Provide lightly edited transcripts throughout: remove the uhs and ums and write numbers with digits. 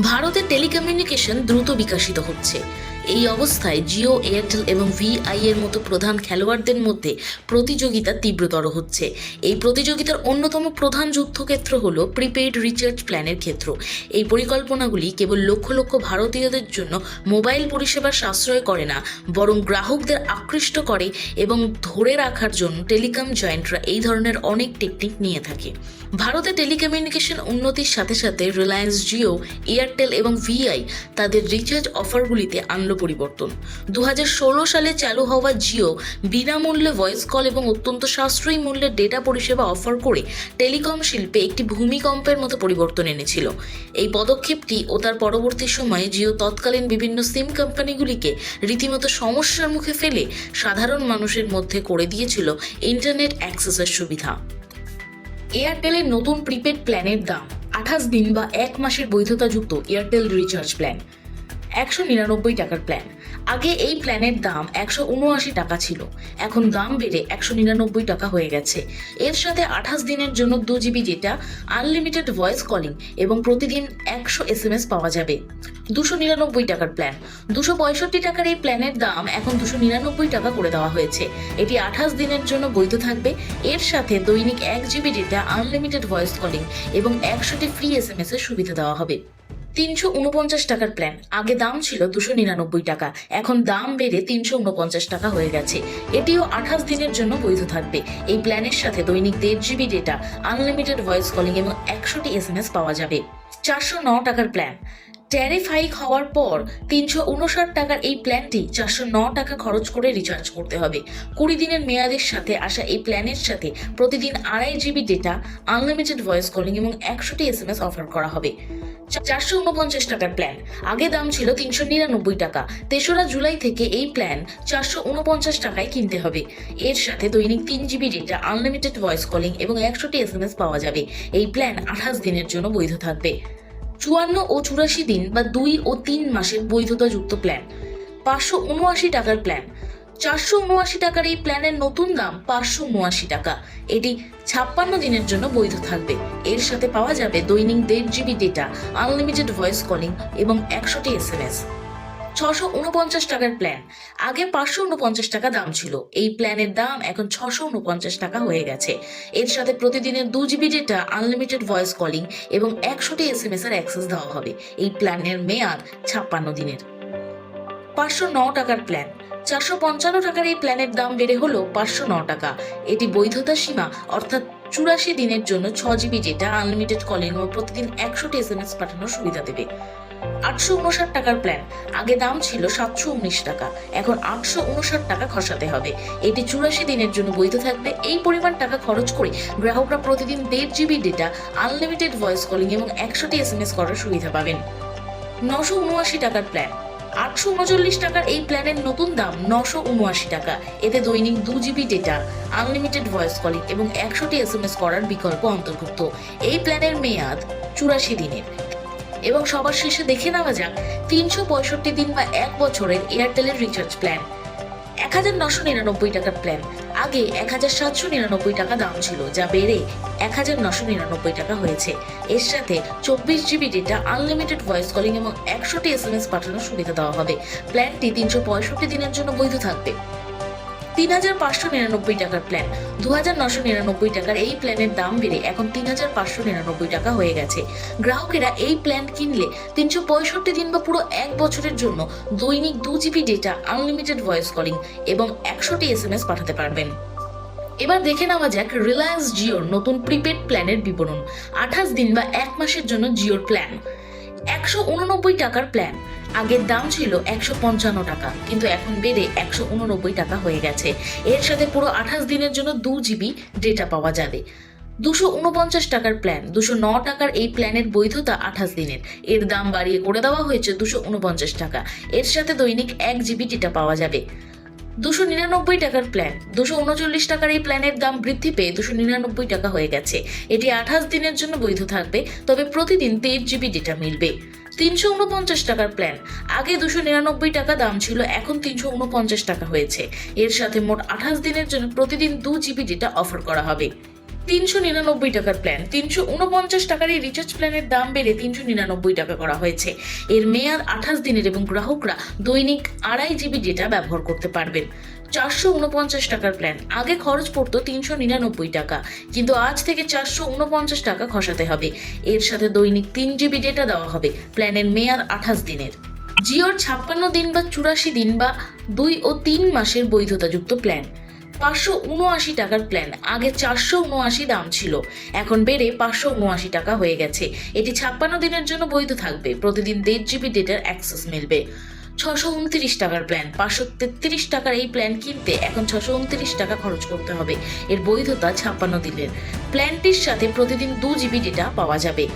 ভারতে টেলিকমিউনিকেশন দ্রুত বিকশিত হচ্ছে। এই অবস্থায় জিও, এয়ারটেল এবং ভিআই এর মতো প্রধান খেলোয়াড়দের মধ্যে প্রতিযোগিতা তীব্রতর হচ্ছে। এই প্রতিযোগিতার অন্যতম প্রধান যুদ্ধক্ষেত্র হল প্রিপেইড রিচার্জ প্ল্যানের ক্ষেত্র। এই পরিকল্পনাগুলি কেবল লক্ষ লক্ষ ভারতীয়দের জন্য মোবাইল পরিষেবার সাশ্রয় করে না, বরং গ্রাহকদের আকৃষ্ট করে এবং ধরে রাখার জন্য টেলিকম জয়েন্টরা এই ধরনের অনেক টেকনিক নিয়ে থাকে। ভারতে টেলিকমিউনিকেশন উন্নতির সাথে সাথে রিলায়েন্স জিও, এয়ারটেল এবং ভিআই তাদের রিচার্জ অফারগুলিতে আনলো পরিবর্তন। 2016 সালে চালু হওয়া জিও বিনামূল্যে ভয়েস কল এবং অত্যন্ত সাশ্রয়ী মূল্যে ডেটা পরিষেবা অফার করে টেলিকম শিল্পে একটি ভূমিকম্পের মতো পরিবর্তন এনেছিল। এই পদক্ষেপটি ও তার পরবর্তী সময়ে জিও তৎকালীন বিভিন্ন সিম কোম্পানিগুলিকে রীতিমতো সমস্যার মুখে ফেলে সাধারণ মানুষের মধ্যে করে দিয়েছিল ইন্টারনেট অ্যাক্সেসের সুবিধা। এয়ারটেলের নতুন প্রিপেড প্ল্যানের দাম 28 দিন বা 1 মাসের বৈধতাযুক্ত এয়ারটেল রিচার্জ প্ল্যান, 199 টাকার প্ল্যান। আগে এই প্ল্যানের দাম 179 টাকা ছিল, এখন দাম বেড়ে 199 টাকা হয়ে গেছে। এর সাথে 28 দিনের জন্য 2 GB data, unlimited voice calling এবং প্রতিদিন 100 SMS পাওয়া যাবে। 299 টাকার প্ল্যান, 265 টাকার এই প্ল্যানের দাম এখন 299 টাকা করে দেওয়া হয়েছে। এটি 28 দিনের জন্য বৈধ থাকবে। এর সাথে দৈনিক 1 GB data, unlimited voice calling এবং 100টি ফ্রি SMS এর সুবিধা দেওয়া হবে। 349 টাকার প্ল্যান, আগে দাম ছিল 299 টাকা, এখন দাম বেড়ে 349 টাকা হয়ে গেছে। এটিও 28 দিনের জন্য বৈধ থাকবে। এই প্ল্যানের সাথে দৈনিক 1.5 GB data, unlimited voice calling এবং 100টি SMS পাওয়া যাবে। 409 টাকার প্ল্যান, ট্যারিফ হাইক হওয়ার পর 359 টাকার এই প্ল্যানটি 409 টাকা খরচ করে রিচার্জ করতে হবে। 20 দিনের মেয়াদের সাথে আসা এই প্ল্যানের সাথে প্রতিদিন 2.5 GB data, unlimited voice calling এবং 100টি SMS অফার করা হবে। 449 টাকার প্ল্যান, আগে দাম ছিল 399 টাকা। 3রা জুলাই থেকে এই প্ল্যান 449 টাকায় কিনতে হবে। এর সাথে দৈনিক 3 GB data, unlimited voice calling এবং 100টি SMS পাওয়া যাবে। এই প্ল্যান 28 দিনের জন্য বৈধ থাকবে। 54 ও 84 দিন বা 2 ও 3 মাসের বৈধতাযুক্ত প্ল্যান, 579 টাকার প্ল্যান। 479 টাকার এই প্ল্যানের নতুন দাম 579 টাকা। এটি 56 দিনের জন্য বৈধ থাকবে। এর সাথে পাওয়া যাবে দৈনিক 1.5 GB data, unlimited voice calling এবং 100টি SMS। 649 টাকার প্ল্যান, আগে 549 টাকা দাম ছিল। এই প্ল্যানের দাম এখন 649 টাকা হয়ে গেছে। এর সাথে প্রতিদিনের 2 GB data, unlimited voice calling এবং 100টি SMS এর অ্যাক্সেস দেওয়া হবে। এই প্ল্যানের মেয়াদ 56 দিনের। 509 টাকার প্ল্যান, 455 টাকার এই প্ল্যানের দাম বেড়ে হলো 509 টাকা। এটি বৈধতা সীমা অর্থাৎ 84 দিনের জন্য 6 জিবি ডেটা, আনলিমিটেড কলিং ও প্রতিদিন 100টি SMS পাঠানোর সুবিধা দেবে। 859 টাকার প্ল্যান, আগে দাম ছিল 719 টাকা, এখন 859 টাকা খসাতে হবে। এটি 84 দিনের জন্য বৈধ থাকবে। এই পরিমাণ টাকা খরচ করে গ্রাহকরা প্রতিদিন 1.5 GB data, unlimited voice calling এবং 100টি SMS করার সুবিধা পাবেন। 979 টাকার প্ল্যান, 839 টাকার এই প্ল্যানের নতুন দাম 979 টাকা। এতে দৈনিক 2 GB data, unlimited voice calling এবং 100টি SMS করার বিকল্প অন্তর্ভুক্ত। এই প্ল্যানের মেয়াদ 84 দিনের। এবং সবার শেষে দেখে নেওয়া যাক 365 দিন বা 1 বছরের এয়ারটেলের রিচার্জ প্ল্যান। 1999 টাকার প্ল্যান, আগে 1799 টাকা দাম ছিল, যা বেড়ে 1999 টাকা হয়েছে। এর সাথে 24 GB data, unlimited voice calling এবং 100টি SMS পাঠানোর সুবিধা দেওয়া হবে। প্ল্যানটি 365 দিনের জন্য বৈধ থাকবে। 3599 টাকার প্ল্যান, 2999 টাকার এই প্ল্যানের দাম বেড়ে এখন 3599 টাকা হয়ে গেছে। গ্রাহকেরা এই প্ল্যান কিনলে 365 দিন বা পুরো 1 বছরের জন্য দৈনিক 2 GB data, unlimited voice calling এবং 100টি SMS পাঠাতে পারবেন। এবার দেখে নেওয়া যাক রিলায়েন্স জিওর নতুন প্রিপেড প্ল্যানের বিবরণ। 28 দিন বা 1 মাসের জন্য জিওর প্ল্যান, 189 টাকার প্ল্যান, আগের দাম ছিল 155 টাকা, কিন্তু এখন বেড়ে 189 টাকা হয়ে গেছে। এর সাথে পুরো 28 দিনের জন্য 2 জিবি ডেটা পাওয়া যাবে। 249 টাকার প্ল্যান, 209 টাকার এই প্ল্যানের বৈধতা 28 দিনের। এর দাম বাড়িয়ে করে দেওয়া হয়েছে 249 টাকা। এর সাথে দৈনিক 1 জিবি ডেটা পাওয়া যাবে। 299 টাকার প্ল্যান, 239 টাকার এই প্ল্যানের দাম বৃদ্ধি পেয়ে 299 টাকা হয়ে গেছে। এটি 28 দিনের জন্য বৈধ থাকবে, তবে প্রতিদিন 1.5 জিবি ডেটা মিলবে। 349 টাকার প্ল্যান, আগে 299 টাকা দাম ছিল, এখন 349 টাকা হয়েছে। এর সাথে মোট 28 দিনের জন্য প্রতিদিন 2 জিবি ডেটা অফার করা হবে। 399 টাকার প্ল্যান 349 টাকার এই রিচার্জ প্ল্যানের দাম বেড়ে 399 টাকা করা হয়েছে। এর মেয়াদ 28 দিনের এবং গ্রাহকরা দৈনিক 2.5 জিবি ডেটা ব্যবহার করতে পারবেন। 449 টাকার প্ল্যান আগে খরচ পড়তো 399 টাকা, কিন্তু আজ থেকে 449 টাকা খসাতে হবে। এর সাথে দৈনিক 3 জিবি ডেটা দেওয়া হবে। প্ল্যানের মেয়াদ 28 দিনের। জিওর 56 দিন বা 84 দিন বা 2 ও 3 মাসের বৈধতাযুক্ত প্ল্যান 579 টাকার প্ল্যান আগে 479 দাম ছিল, এখন বেড়ে 579 টাকা হয়ে গেছে। এটি 56 দিনের জন্য বৈধ থাকবে। প্রতিদিন 1.5 জিবি ডেটার অ্যাক্সেস মিলবে। 629 টাকার প্ল্যান 533 টাকার এই প্ল্যান কিনতে এখন 629 টাকা খরচ করতে হবে। এর বৈধতা 56 দিনের। প্ল্যানটির সাথে প্রতিদিন 2 জিবি ডেটা পাওয়া যাবে।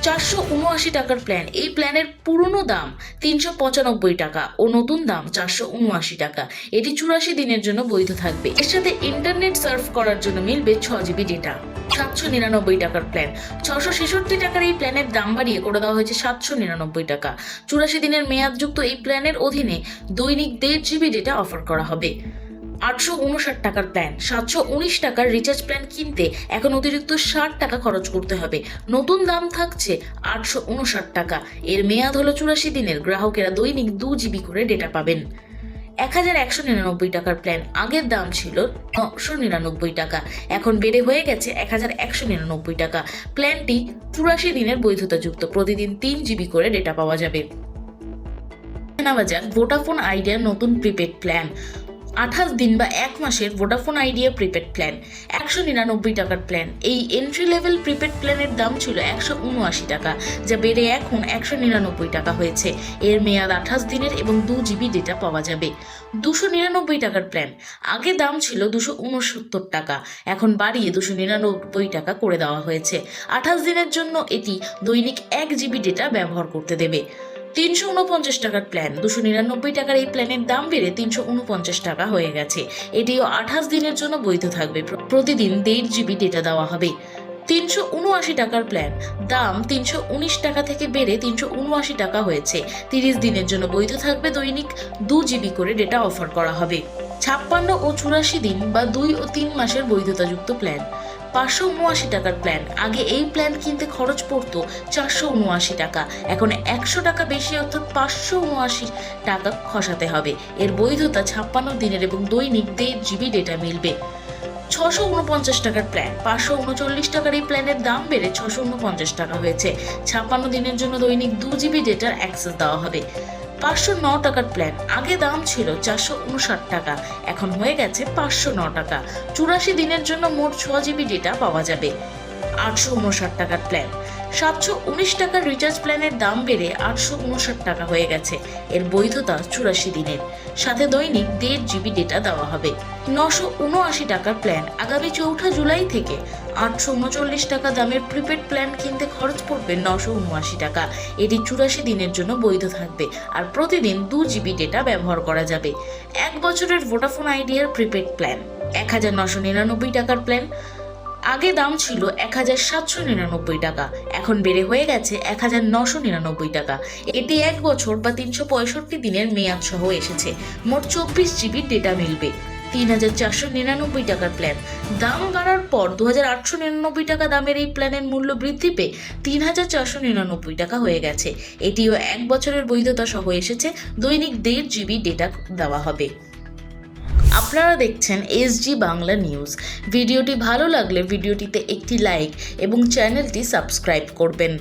479 টাকার প্ল্যান এই প্ল্যানের পুরনো দাম 395 টাকা ও নতুন দাম 479 টাকা। এটি 84 দিনের জন্য বৈধ থাকবে। এর সাথে ইন্টারনেট সার্ফ করার জন্য মিলবে 6 জিবি ডেটা। 799 টাকার প্ল্যান 666 টাকার এই প্ল্যানের দাম বাড়িয়ে করে দেওয়া হয়েছে 799 টাকা। 84 দিনের মেয়াদযুক্ত এই প্ল্যানের অধীনে দৈনিক 1.5 জিবি ডেটা অফার করা হবে। 859 টাকার প্ল্যান 719 টাকার রিচার্জ প্ল্যান কিনতে এখন অতিরিক্ত 60 টাকা খরচ করতে হবে। নতুন দাম থাকছে 859 টাকা। এর মেয়াদ হলো 84 দিনের। গ্রাহকেরা দৈনিক 2 জিবি করে ডেটা পাবেন। 1199 টাকার প্ল্যান আগের দাম ছিল 999 টাকা, এখন বেড়ে হয়ে গেছে 1199 টাকা। প্ল্যানটি 84 দিনের বৈধতাযুক্ত। প্রতিদিন 3 জিবি করে ডেটা পাওয়া যাবে। নেওয়া যাক ভোডাফোন আইডিয়ার নতুন প্রিপেড প্ল্যান 28 দিন বা 1 মাসের ভোডাফোন আইডিয়া প্রিপেড প্ল্যান 199 টাকার প্ল্যান। এই এন্ট্রি লেভেল প্রিপেড প্ল্যানের দাম ছিল 179 টাকা, যা বেড়ে এখন 199 টাকা হয়েছে। এর মেয়াদ 28 দিনের এবং 2 জিবি ডেটা পাওয়া যাবে। 299 টাকার প্ল্যান আগে দাম ছিল 269 টাকা, এখন বাড়িয়ে 299 টাকা করে দেওয়া হয়েছে। 28 দিনের জন্য এটি দৈনিক 1 জিবি ডেটা ব্যবহার করতে দেবে। 349 টাকার প্ল্যান 299 টাকার এই প্ল্যানের দাম বেড়ে 349 টাকা হয়ে গেছে। এটিও 28 দিনের জন্য বৈধ থাকবে। প্রতিদিন 1.5 জিবি ডেটা দেওয়া হবে। 379 টাকার প্ল্যান দাম 319 টাকা থেকে বেড়ে 379 টাকা হয়েছে। 30 দিনের জন্য বৈধ থাকবে। দৈনিক 2 জিবি করে ডেটা অফার করা হবে। 56 ও 84 দিন বা 2 ও 3 মাসের বৈধতাযুক্ত প্ল্যান 579 টাকার প্ল্যান আগে এই প্ল্যান কিনতে খরচ পড়তো 479 টাকা, এখন 100 টাকা বেশি অর্থাৎ 579 টাকা খসাতে হবে। এর বৈধতা 56 দিনের এবং দৈনিক 1.5 জিবি ডেটা মিলবে। 649 টাকার প্ল্যান 539 টাকার এই প্ল্যানের দাম বেড়ে 649 টাকা হয়েছে। 56 দিনের জন্য দৈনিক 2 জিবি ডেটার অ্যাক্সেস দেওয়া হবে। 509 টাকার প্ল্যান আগে দাম ছিল 459 টাকা, এখন হয়ে গেছে 509 টাকা। 84 দিনের জন্য মোট 6 জিবি ডেটা পাওয়া যাবে। 859 টাকার প্ল্যান 719 টাকার রিচার্জ প্ল্যানের দাম বেড়ে 859 টাকা হয়ে গেছে। এর বৈধতা 84 দিনের, সাথে দৈনিক 1.5 জিবি ডেটা দেওয়া হবে। 979 টাকার প্ল্যান আগামী 4 জুলাই থেকে 839 টাকা দামের প্রিপেড প্ল্যান কিনতে খরচ পড়বে 979 টাকা। এটি 84 দিনের জন্য বৈধ থাকবে আর প্রতিদিন 2 জিবি ডেটা ব্যবহার করা যাবে। 1 বছরের ভোডাফোন আইডিয়ার প্রিপেড প্ল্যান 1999 টাকার প্ল্যান আগে দাম ছিল 1799 টাকা, এখন বেড়ে হয়ে গেছে 1999 টাকা। এটি 1 বছর বা 365 দিনের মেয়াদ সহ এসেছে। মোট 24 জিবি ডেটা মিলবে। 3499 টাকার প্ল্যান দাম বাড়ার পর 2899 টাকা দামের এই প্ল্যানের মূল্য বৃদ্ধি পেয়ে 3499 টাকা হয়ে গেছে। এটিও 1 বছরের বৈধতা সহ এসেছে। দৈনিক 1.5 জিবি ডেটা দেওয়া হবে। আপনারা দেখছেন এসজি বাংলা নিউজ। ভিডিওটি ভালো লাগলে ভিডিওটিতে একটি লাইক এবং চ্যানেলটি সাবস্ক্রাইব করবেন।